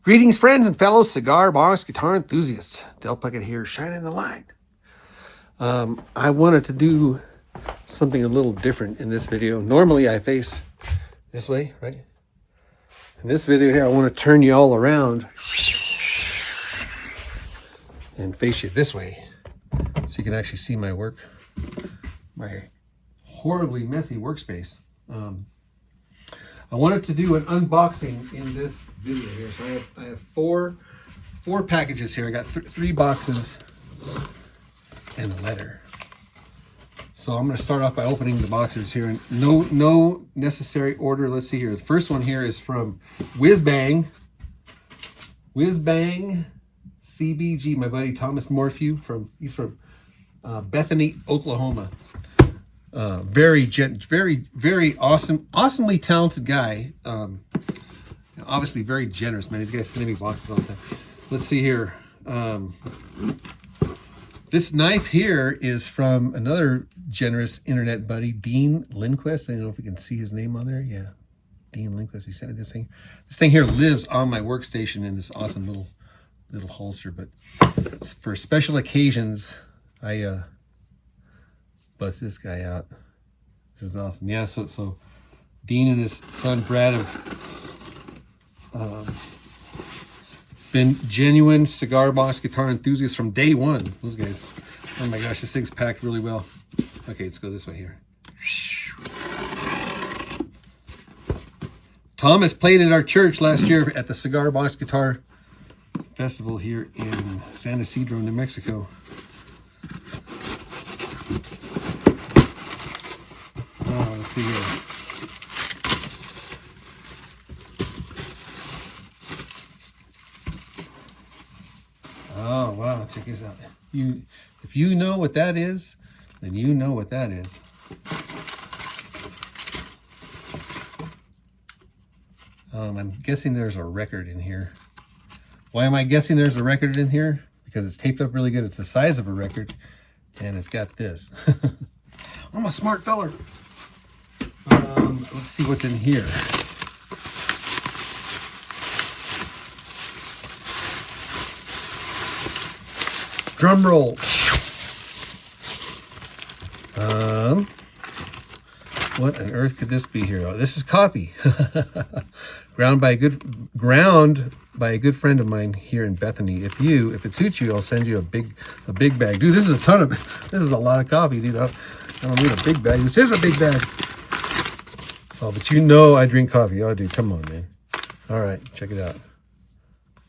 Greetings, friends and fellow cigar box guitar enthusiasts. Del Puckett here, shining the light. I wanted to do something a little different in this video. Normally I face this way, right? In this video here, I want to turn you all around and face you this way so you can actually see my work, my horribly messy workspace. I wanted to do an unboxing in this video here. So I have four packages here. I got three boxes and a letter. So I'm going to start off by opening the boxes here. And no necessary order. Let's see here. The first one here is from Whiz-Bang CBG. My buddy Thomas Morphew he's from Bethany, Oklahoma. Very awesomely talented guy. Obviously very generous, man. These guys sending me boxes all the time. Let's see here. This knife here is from another generous internet buddy, Dean Lindquist. I don't know if you can see his name on there. Yeah, Dean Lindquist. He sent me this thing. This thing here lives on my workstation in this awesome little holster. But for special occasions, I bust this guy out. This is awesome. Yeah, so Dean and his son Brad have been genuine cigar box guitar enthusiasts from day one. Those guys. Oh my gosh, this thing's packed really well. Okay, let's go this way here. Thomas played at our church last year at the Cigar Box Guitar Festival here in San Isidro, New Mexico. Oh, let's see here. Oh, wow, check this out. If you know what that is, then you know what that is. I'm guessing there's a record in here. Why am I guessing there's a record in here? Because it's taped up really good. It's the size of a record, and it's got this. I'm a smart feller. Let's see what's in here. Drum roll. What on earth could this be here? Oh, this is coffee. ground by a good friend of mine here in Bethany. If it suits you, I'll send you a big bag. Dude, this is a lot of coffee, dude. I don't need a big bag. This is a big bag. Oh, but you know I drink coffee. Oh, dude, come on, man. All right, check it out.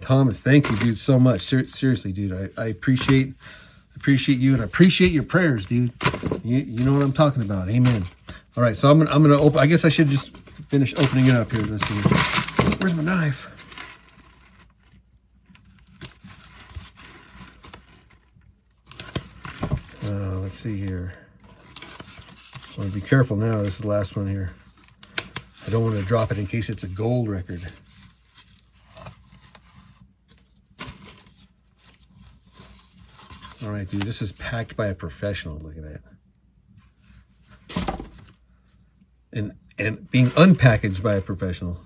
Thomas, thank you, dude, so much. Seriously, dude, I appreciate you, and I appreciate your prayers, dude. You know what I'm talking about. Amen. All right, so I'm gonna open. I guess I should just finish opening it up here. Let's see. Where's my knife? Let's see here. I want to be careful now. This is the last one here. I don't want to drop it in case it's a gold record. All right, dude, this is packed by a professional. Look at that. And being unpackaged by a professional.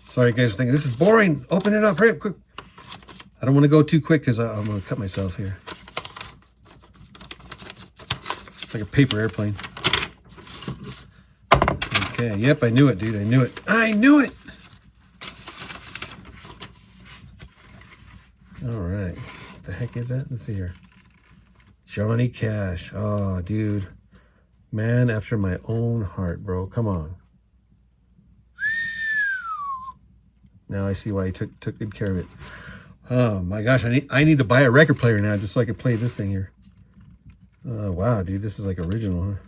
Sorry, guys, are thinking this is boring. Open it up, hurry up, quick. I don't want to go too quick because I'm going to cut myself here. It's like a paper airplane. Okay, yep, I knew it, dude. I knew it. All right. What the heck is that? Let's see here. Johnny Cash. Oh, dude. Man after my own heart, bro. Come on. Now I see why he took good care of it. Oh my gosh, I need to buy a record player now just so I can play this thing here. Oh wow, dude, this is like original,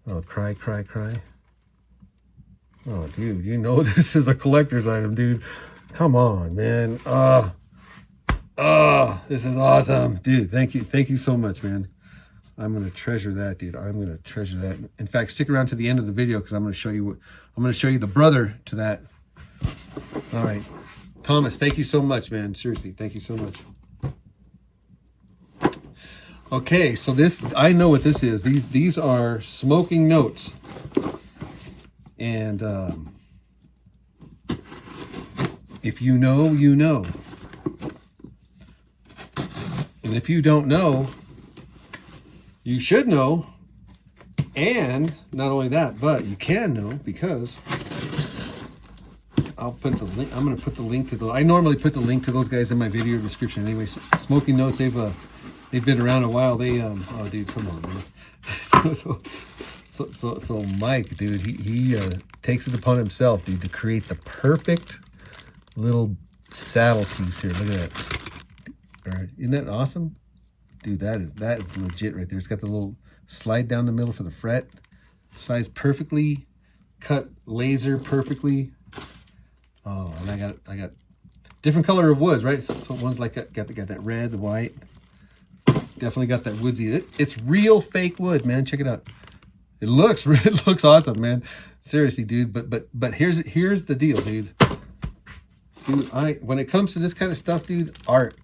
huh? Oh, cry. Oh, dude, you know this is a collector's item, dude. Come on, man. This is awesome, dude. Thank you so much, man. I'm gonna treasure that, dude. I'm gonna treasure that. In fact, stick around to the end of the video because I'm gonna show you the brother to that. All right, Thomas, thank you so much, man. Seriously, thank you so much. Okay, so this, I know what this is. These are smoking notes. And if you know, you know. And if you don't know, you should know. And not only that, but you can know, because I'll put the link. I'm going to put the link to the. I normally put the link to those guys in my video description. Anyway, Smoking Notes. They've been around a while. They oh dude, come on, man. So Mike, dude, he takes it upon himself, dude, to create the perfect little saddle piece here. Look at that. All right, isn't that awesome, dude? That is legit right there. It's got the little slide down the middle for the fret, sized perfectly, cut laser perfectly. Oh, and I got different color of woods, right? So one's like got that red, the white. Definitely got that woodsy. It's real fake wood, man. Check it out. It looks awesome, man. Seriously, dude. But here's the deal, dude. Dude, when it comes to this kind of stuff, dude, art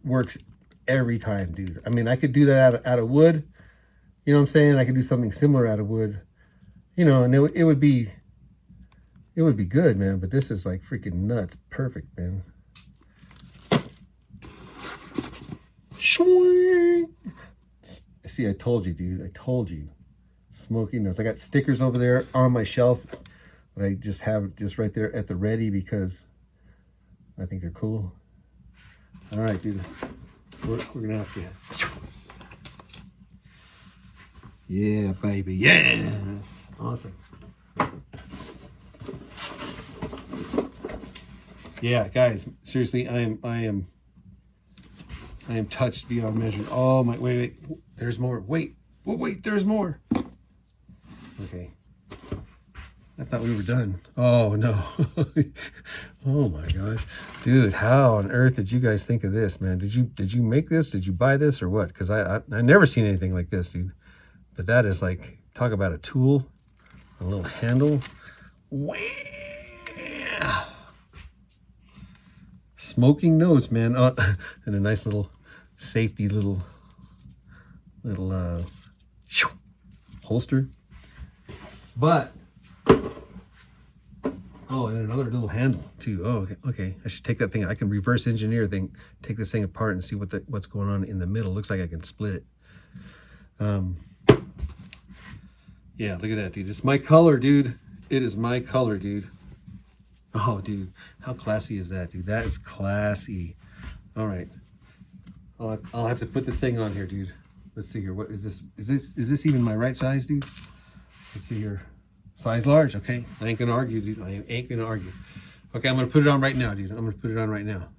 works every time, dude. I mean, I could do that out of wood. You know what I'm saying? I could do something similar out of wood. You know, and it would be good, man. But this is like freaking nuts. Perfect, man. See, I told you, dude. I told you. Smoking Notes. I got stickers over there on my shelf, but I just have just right there at the ready because I think they're cool. All right, dude. We're gonna have to. Yeah, baby. Yes. Awesome. Yeah, guys. Seriously, I am touched beyond measure. Oh my! Wait. There's more. Wait. There's more. Okay. I thought we were done. Oh no. Oh my gosh, dude! How on earth did you guys think of this, man? Did you make this? Did you buy this or what? Because I never seen anything like this, dude. But that is like, talk about a tool, a little handle. Wow. Smoking Notes, man. And a nice little safety little holster. But oh, and another little handle too. Oh, okay. I should take that thing. I can reverse engineer take this thing apart and see what's going on in the middle. Looks like I can split it. Yeah, look at that, dude. It's my color, dude. It is my color, dude. Oh, dude, how classy is that, dude? That is classy. All right, I'll have to put this thing on here, dude. Let's see here. What is this? Is this even my right size, dude? Let's see here. Size large. Okay, I ain't gonna argue, dude. I ain't gonna argue. Okay, I'm gonna put it on right now, dude. I'm gonna put it on right now.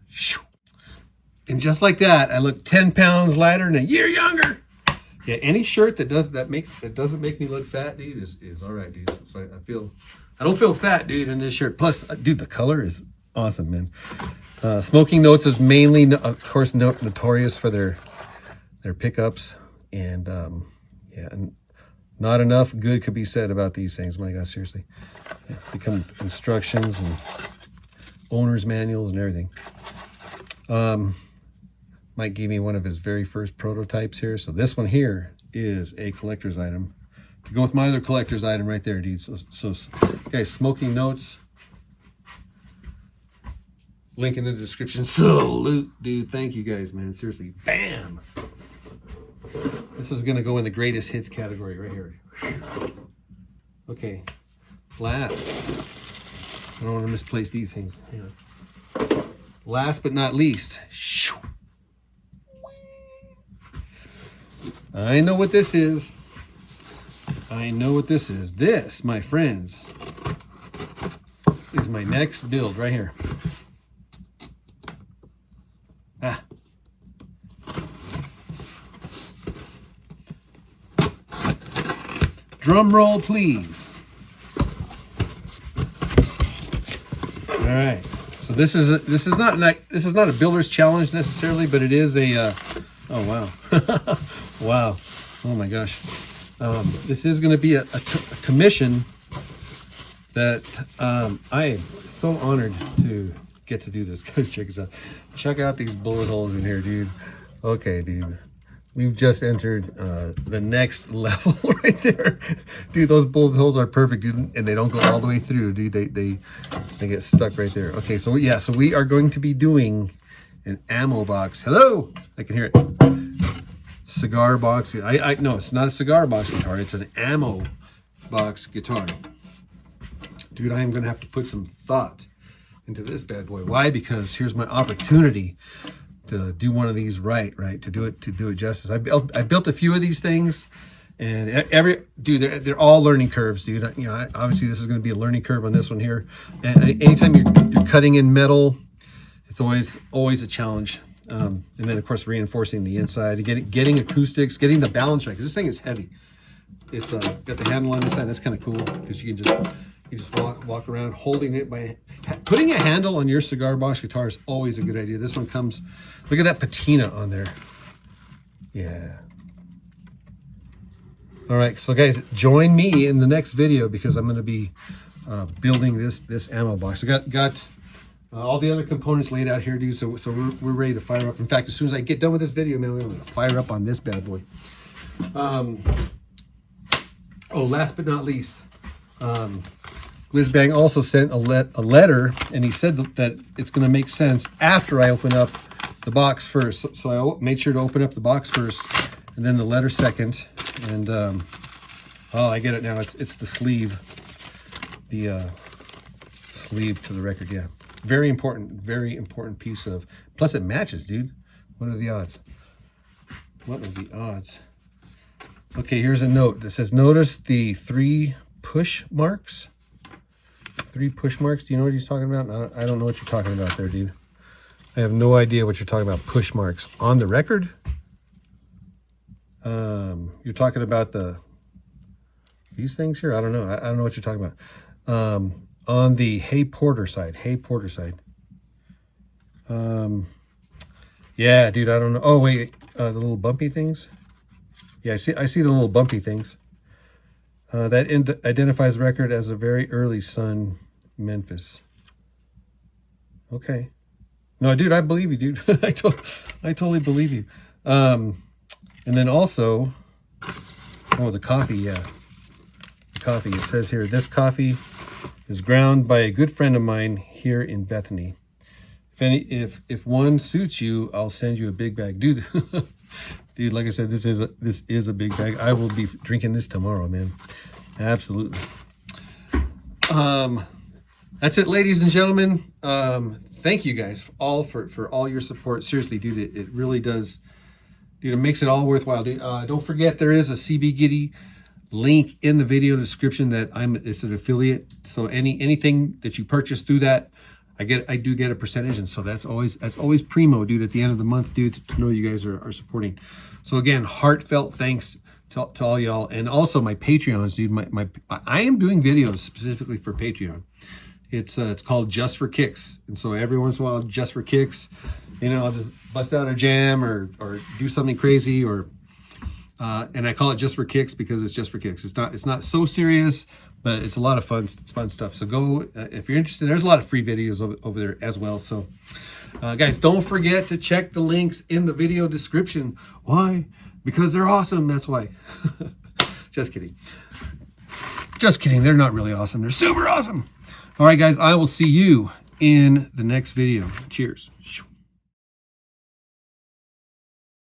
And just like that, I look 10 pounds lighter and a year younger. Yeah, any shirt that doesn't make me look fat, dude, is all right, dude. So I don't feel fat, dude, in this shirt. Plus, dude, the color is awesome, man. Smoking Notes is mainly, of course, notorious for their pickups, and yeah, and not enough good could be said about these things. My God, seriously, yeah, they come with instructions and owner's manuals and everything. Mike gave me one of his very first prototypes here. So this one here is a collector's item. To go with my other collector's item right there, dude. So guys, Smoking Notes. Link in the description. Salute, dude. Thank you guys, man. Seriously. Bam! This is going to go in the greatest hits category right here. Okay. Last. I don't want to misplace these things. Hang on. Last but not least. I know what this is. I know what this is. This, my friends, is my next build right here. Drum roll, please. All right. So this is not a builder's challenge necessarily, but it is a. Oh wow. Wow. Oh my gosh. This is going to be a commission that I am so honored to get to do this. Guys, check this out. Check out these bullet holes in here, dude. Okay, dude. we've just entered the next level right there. Dude, those bullet holes are perfect, dude, and they don't go all the way through, dude. They get stuck right there. Okay, so yeah, so we are going to be doing an ammo box. Hello, I can hear it. Cigar box. I no, it's not a cigar box guitar. It's an ammo box guitar. Dude, I am going to have to put some thought into this bad boy. Why? Because here's my opportunity to do one of thes right, to do it justice. I built a few of these things, and they're all learning curves, dude. You know, obviously this is going to be a learning curve on this one here. And anytime you're cutting in metal, it's always a challenge. And then of course reinforcing the inside, getting acoustics, getting the balance right, because this thing is heavy. It's got the handle on this side. That's kind of cool because you just walk around holding it by putting a handle on your cigar box guitar is always a good idea. This one comes, look at that patina on there. Yeah. All right, so guys, join me in the next video because I'm going to be building this ammo box. I got all the other components laid out here, dude. So we're ready to fire up. In fact, as soon as I get done with this video, man, I'm going to fire up on this bad boy. Oh, last but not least, Whizbang also sent a letter, and he said that it's going to make sense after I open up the box first. So I made sure to open up the box first, and then the letter second. And oh, I get it now. It's the sleeve, sleeve to the record. Yeah, very important piece of. Plus, it matches, dude. What are the odds? What are the odds? Okay, here's a note that says, notice the 3 push marks. 3 push marks. Do you know what he's talking about? I don't know what you're talking about there, dude. I have no idea what you're talking about. Push marks on the record. You're talking about these things here. I don't know. I don't know what you're talking about. On the Hey Porter side. Yeah, dude. I don't know. Oh wait, the little bumpy things. Yeah, I see the little bumpy things. That identifies the record as a very early Sun Memphis. Okay. No, dude, I believe you, dude. I totally believe you. And then also, oh, the coffee, yeah. The coffee, it says here, this coffee is ground by a good friend of mine here in Bethany. If one suits you, I'll send you a big bag. Dude, dude, like I said, this is a big bag. I will be drinking this tomorrow, man. Absolutely. That's it, ladies and gentlemen. Thank you guys all for all your support. Seriously, dude, it really does. Dude, it makes it all worthwhile. Dude, don't forget there is a CBGitty link in the video description that it's an affiliate. So anything that you purchase through that, I do get a percentage, and so that's always primo, dude. At the end of the month, dude, to know you guys are supporting. So again, heartfelt thanks to all y'all, and also my Patreons, dude. I am doing videos specifically for Patreon. It's called Just for Kicks, and so every once in a while, just for kicks, you know, I'll just bust out a jam or do something crazy, or and I call it Just for Kicks because it's just for kicks. It's not so serious, but it's a lot of fun stuff. So go if you're interested. There's a lot of free videos over there as well. So guys, don't forget to check the links in the video description. Why? Because they're awesome. That's why. Just kidding. They're not really awesome. They're super awesome. All right, guys, I will see you in the next video. Cheers.